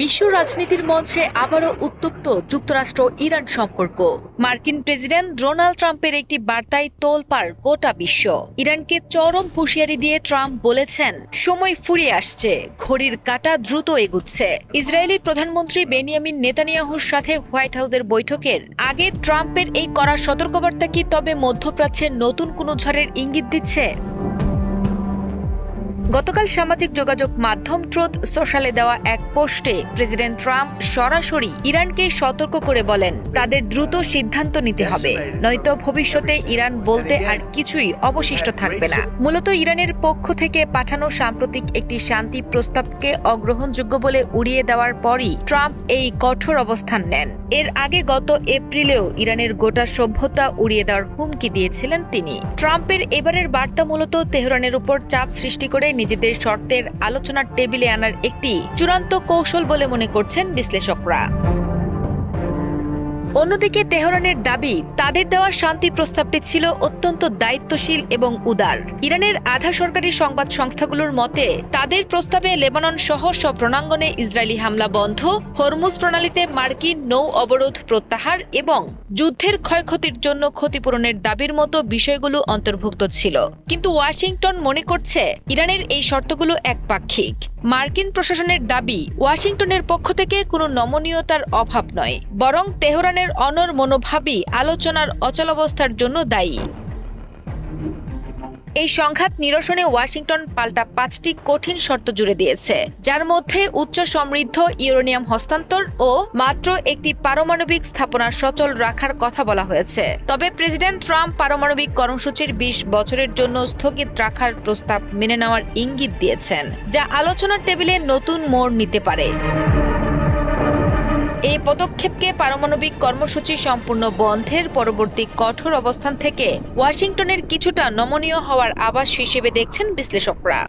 বিশ্ব রাজনীতির মঞ্চে আবারও উত্তপ্ত যুক্তরাষ্ট্র ইরান সম্পর্ক। মার্কিন প্রেসিডেন্ট ডোনাল্ড ট্রাম্পের একটি বার্তায় তোলপাড় গোটা বিশ্ব। ইরানকে চরম হুঁশিয়ারি দিয়ে ট্রাম্প বলেছেন, সময় ফুরিয়ে আসছে, ঘড়ির কাঁটা দ্রুত এগুচ্ছে। ইসরায়েলি প্রধানমন্ত্রী বেনিয়ামিন নেতানিয়াহুর সাথে হোয়াইট হাউসের বৈঠকের আগে ট্রাম্পের এই কড়া সতর্কবার্তা কি তবে মধ্যপ্রাচ্যে নতুন কোনো ঝড়ের ইঙ্গিত দিচ্ছে? গতকাল সামাজিক যোগাযোগ মাধ্যম ট্রুথ সোশ্যালে দেওয়া এক পোস্টে প্রেসিডেন্ট ট্রাম্প সরাসরি ইরানকে সতর্ক করে বলেন, তাদের দ্রুত সিদ্ধান্ত নিতে হবে, নয়তো ভবিষ্যতে ইরান বলতে আর কিছুই অবশিষ্ট থাকবে না। মূলত ইরানের পক্ষ থেকে পাঠানো সাম্প্রতিক একটি শান্তি প্রস্তাবকে অগ্রহণযোগ্য বলে উড়িয়ে দেওয়ার পরই ট্রাম্প এই কঠোর অবস্থান নেন। এর আগে গত এপ্রিলেও ইরানের গোটা সভ্যতা উড়িয়ে দেওয়ার হুমকি দিয়েছিলেন তিনি। ট্রাম্পের এবারের বার্তা মূলত তেহরানের উপর চাপ সৃষ্টি করে নিজেদের শর্তের আলোচনার টেবিলে আনার একটি চূড়ান্ত কৌশল বলে মনে করছেন বিশ্লেষকরা। অন্যদিকে তেহরানের দাবি, তাদের দেওয়া শান্তি প্রস্তাবটি ছিল অত্যন্ত দায়িত্বশীল এবং উদার। ইরানের আধা সরকারি সংবাদ সংস্থাগুলোর মতে, তাদের প্রস্তাবে লেবানন সহ সব রণাঙ্গনে ইসরায়েলি হামলা বন্ধ, হরমুজ প্রণালীতে মার্কিন নৌ অবরোধ প্রত্যাহার এবং যুদ্ধের ক্ষয়ক্ষতির জন্য ক্ষতিপূরণের দাবির মতো বিষয়গুলো অন্তর্ভুক্ত ছিল। কিন্তু ওয়াশিংটন মনে করছে, ইরানের এই শর্তগুলো একপাক্ষিক। মার্কিন প্রশাসনের দাবি, ওয়াশিংটনের পক্ষ থেকে কোনো নমনীয়তার অভাব নয়, বরং তেহরানের অনড় মনোভাবই আলোচনার অচলাবস্থার জন্য দায়ী। এই সংঘাত নিরসনে ওয়াশিংটন পাল্টা 5টি কঠিন শর্ত জুড়ে দিয়েছে, যার মধ্যে উচ্চ সমৃদ্ধ ইউরেনিয়াম হস্তান্তর ও মাত্র একটি পারমাণবিক স্থাপনা সচল রাখার কথা বলা হয়েছে। তবে প্রেসিডেন্ট ট্রাম্প পারমাণবিক কর্মসূচির 20 বছরের জন্য স্থগিত রাখার প্রস্তাব মেনে নেওয়ার ইঙ্গিত দিয়েছেন, যা আলোচনার টেবিলে নতুন মোড় নিতে পারে। এই পদক্ষেপকে পারমাণবিক কর্মসূচি সম্পূর্ণ বন্ধের পরবর্তী কঠোর অবস্থান থেকে ওয়াশিংটনের কিছুটা নমনীয় হওয়ার আভাস হিসেবে দেখছেন বিশ্লেষকরা।